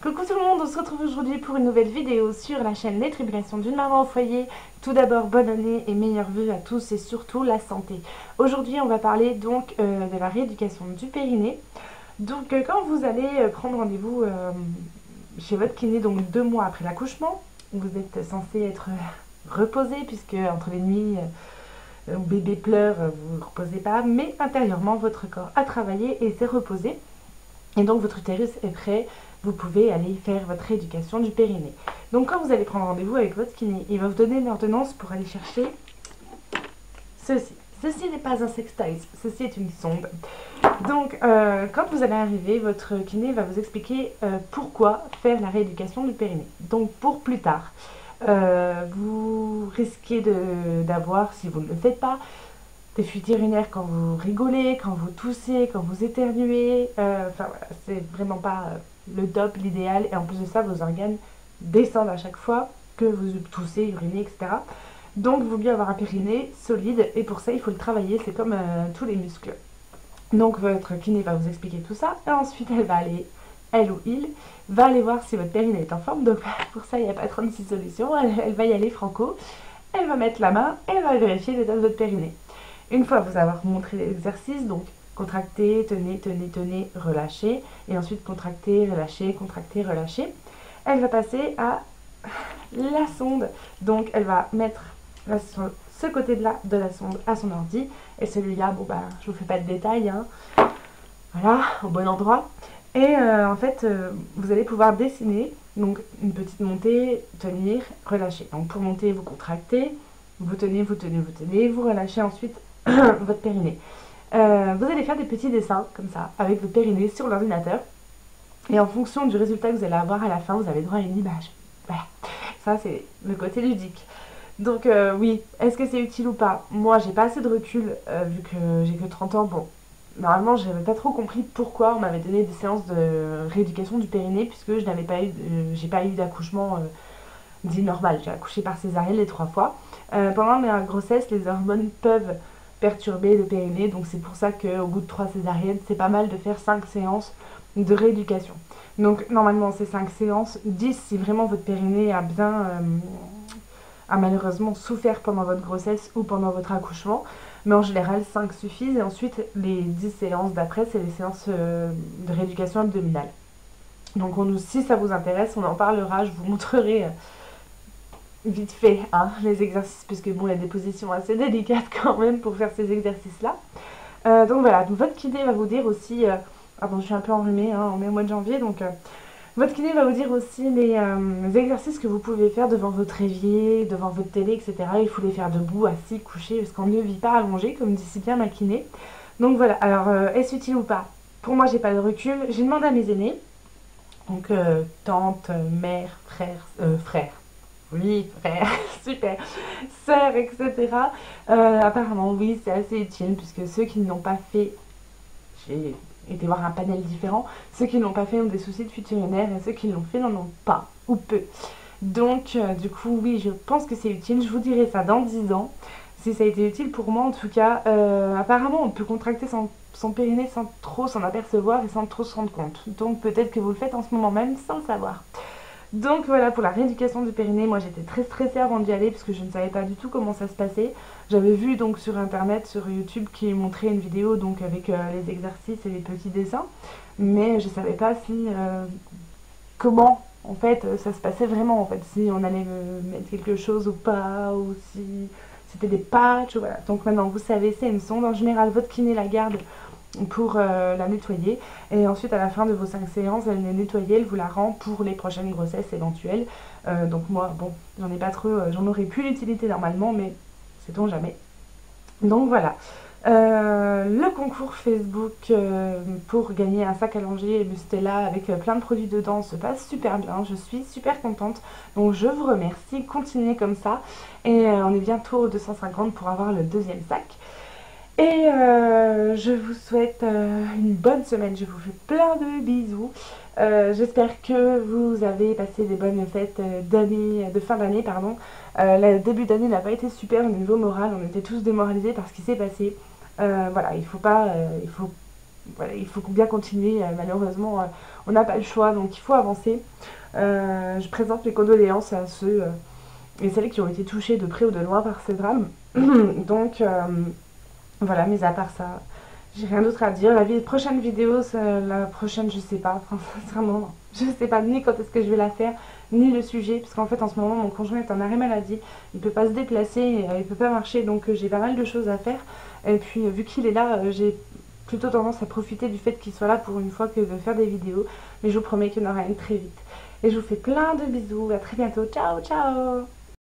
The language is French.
Coucou tout le monde, on se retrouve aujourd'hui pour une nouvelle vidéo sur la chaîne Les Tribulations d'une maman au foyer. Tout d'abord, bonne année et meilleurs vœux à tous et surtout la santé. Aujourd'hui, on va parler donc de la rééducation du périnée. Donc quand vous allez prendre rendez-vous chez votre kiné, donc 2 mois après l'accouchement, vous êtes censé être reposé puisque entre les nuits où bébé pleure, vous ne reposez pas, mais intérieurement, votre corps a travaillé et s'est reposé. Et donc votre utérus est prêt, vous pouvez aller faire votre rééducation du périnée. Donc quand vous allez prendre rendez-vous avec votre kiné, il va vous donner une ordonnance pour aller chercher ceci. Ceci n'est pas un sextoy, ceci est une sonde. Donc quand vous allez arriver, votre kiné va vous expliquer pourquoi faire la rééducation du périnée. Donc pour plus tard, vous risquez d'avoir, si vous ne le faites pas, des fuites urinaires quand vous rigolez, quand vous toussez, quand vous éternuez. Enfin voilà, c'est vraiment pas le top, l'idéal. Et en plus de ça, vos organes descendent à chaque fois que vous toussez, urinez, etc. Donc il vaut mieux avoir un périnée solide. Et pour ça, il faut le travailler. C'est comme tous les muscles. Donc votre kiné va vous expliquer tout ça. Et ensuite, elle ou il va aller voir si votre périnée est en forme. Donc pour ça, il n'y a pas 36 solutions. Elle va y aller franco. Elle va mettre la main et elle va vérifier l'état de votre périnée. Une fois vous avoir montré l'exercice, donc contractez, tenez, tenez, tenez, relâchez, et ensuite contractez, relâchez, elle va passer à la sonde. Donc elle va mettre ce côté de la sonde à son ordi, et celui-là, bon bah je vous fais pas de détails, hein. Voilà, au bon endroit. Et en fait, vous allez pouvoir dessiner, donc une petite montée, tenir, relâcher. Donc pour monter, vous contractez, vous tenez, vous tenez, vous tenez, vous relâchez ensuite votre périnée. Vous allez faire des petits dessins comme ça avec votre périnée sur l'ordinateur, et en fonction du résultat que vous allez avoir à la fin, vous avez droit à une image. Voilà, ça c'est le côté ludique. Donc oui, est-ce que c'est utile ou pas? Moi j'ai pas assez de recul vu que j'ai que 30 ans. Bon, normalement j'avais pas trop compris pourquoi on m'avait donné des séances de rééducation du périnée, puisque je n'avais pas eu j'ai pas eu d'accouchement dit normal. J'ai accouché par césarienne les 3 fois. Pendant la grossesse, les hormones peuvent perturber le périnée, donc c'est pour ça qu'au bout de 3 césariennes, c'est pas mal de faire 5 séances de rééducation. Donc normalement c'est 5 séances, 10 si vraiment votre périnée a malheureusement souffert pendant votre grossesse ou pendant votre accouchement, mais en général 5 suffisent, et ensuite les 10 séances d'après, c'est les séances de rééducation abdominale. Donc si ça vous intéresse, on en parlera, je vous montrerai vite fait hein, les exercices, puisque bon, il y a des positions assez délicates quand même pour faire ces exercices là. Donc voilà, donc votre kiné va vous dire aussi pardon, je suis un peu enrhumée, hein, on est au mois de janvier, donc votre kiné va vous dire aussi les exercices que vous pouvez faire devant votre évier, devant votre télé, etc. Il faut les faire debout, assis, couché, parce qu'on ne vit pas allongé, comme dit si bien ma kiné. Donc voilà, alors est-ce utile ou pas? Pour moi, j'ai pas de recul, j'ai demandé à mes aînés, donc tante, mère, frère, oui, frère, super, sœur, etc. Apparemment, oui, c'est assez utile, puisque ceux qui ne l'ont pas fait, j'ai été voir un panel différent, ceux qui ne l'ont pas fait ont des soucis de fuite urinaire, et ceux qui l'ont fait n'en ont pas, ou peu. Donc, du coup, oui, je pense que c'est utile. Je vous dirai ça dans 10 ans, si ça a été utile pour moi, en tout cas. Apparemment, on peut contracter son périnée sans trop s'en apercevoir et sans trop se rendre compte. Donc, peut-être que vous le faites en ce moment même sans le savoir. Donc voilà pour la rééducation du périnée. Moi j'étais très stressée avant d'y aller parce que je ne savais pas du tout comment ça se passait. J'avais vu donc sur internet, sur YouTube, qui montrait une vidéo donc avec les exercices et les petits dessins, mais je savais pas si comment en fait ça se passait vraiment, en fait, si on allait me mettre quelque chose ou pas, ou si c'était des patchs, voilà. Donc maintenant vous savez, c'est une sonde. En général votre kiné la garde pour la nettoyer, et ensuite à la fin de vos 5 séances, elle est nettoyée, elle vous la rend pour les prochaines grossesses éventuelles. Donc moi bon, j'en ai pas trop, j'en aurais plus l'utilité normalement, mais sait-on jamais. Donc voilà, le concours Facebook pour gagner un sac à langer et Bustela avec plein de produits dedans se passe super bien, je suis super contente, donc je vous remercie, continuez comme ça, et on est bientôt aux 250 pour avoir le 2e sac. Et je vous souhaite une bonne semaine, je vous fais plein de bisous. J'espère que vous avez passé des bonnes fêtes de fin d'année, pardon. Le début d'année n'a pas été super au niveau moral, on était tous démoralisés par ce qui s'est passé. Voilà, il faut voilà, il faut bien continuer. Malheureusement, on n'a pas le choix, donc il faut avancer. Je présente mes condoléances à ceux et celles qui ont été touchés de près ou de loin par ce drame. Donc voilà, mis à part ça, j'ai rien d'autre à dire. La prochaine vidéo, la prochaine, je sais pas, enfin, sincèrement, je sais pas ni quand est-ce que je vais la faire, ni le sujet, parce qu'en fait en ce moment mon conjoint est en arrêt maladie, il peut pas se déplacer, il peut pas marcher, donc j'ai pas mal de choses à faire. Et puis vu qu'il est là, j'ai plutôt tendance à profiter du fait qu'il soit là pour une fois que de faire des vidéos. Mais je vous promets qu'il y en aura une très vite. Et je vous fais plein de bisous, à très bientôt, ciao ciao.